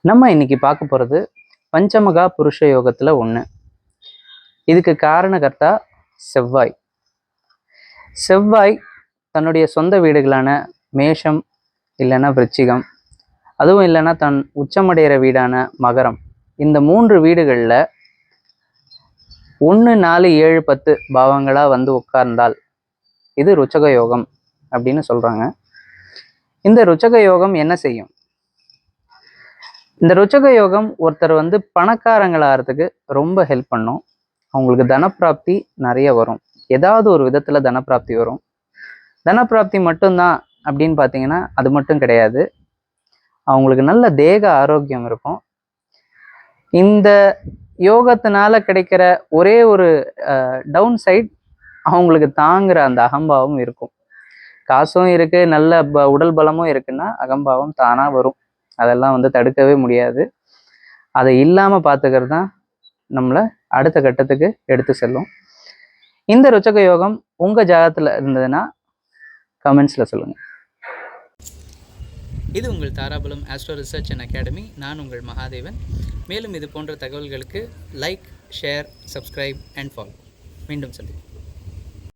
நம்ம இன்னைக்கு பார்க்க போகிறது பஞ்சமகா புருஷ யோகத்தில் ஒன்று. இதுக்கு காரணகர்த்தா செவ்வாய். செவ்வாய் தன்னுடைய சொந்த வீடுகளான மேஷம் இல்லைன்னா விருச்சிகம், அதுவும் இல்லைன்னா தன் உச்சமடைகிற வீடான மகரம், இந்த 3 வீடுகளில் 1, 4, 7, 10 பாவங்களாக வந்து உட்கார்ந்தால் இது ருச்சக யோகம் அப்படின்னு சொல்கிறாங்க. இந்த ருச்சக யோகம் என்ன செய்யும்? இந்த ருச்சக யோகம் ஒருத்தர் வந்து பணக்காரங்களாகிறதுக்கு ரொம்ப ஹெல்ப் பண்ணும். அவங்களுக்கு தனப்பிராப்தி நிறைய வரும். ஏதாவது ஒரு விதத்தில் தனப்பிராப்தி வரும். தனப்பிராப்தி மட்டும்தான் அப்படின்னு பார்த்தீங்கன்னா அது மட்டும் கிடையாது. அவங்களுக்கு நல்ல தேக ஆரோக்கியம் இருக்கும். இந்த யோகத்தினால கிடைக்கிற ஒரே ஒரு டவுன் சைட், அவங்களுக்கு தாங்குற அந்த அகம்பாவம் இருக்கும். காசும் இருக்குது, நல்ல உடல் பலமும் இருக்குன்னா அகம்பாவம் தானாக வரும். அதெல்லாம் வந்து தடுக்கவே முடியாது. அதை இல்லாமல் பார்த்துக்கிறது தான் நம்மளை அடுத்த கட்டத்துக்கு எடுத்து செல்லும். இந்த ருச்சக யோகம் உங்கள் ஜாதகத்தில் இருந்ததுன்னா கமெண்ட்ஸில் சொல்லுங்கள். இது உங்கள் Dharapuram astro research and academy. நான் உங்கள் மகாதேவன். மேலும் இது போன்ற தகவல்களுக்கு like, share, subscribe and follow. மீண்டும் சொல்லுங்கள்.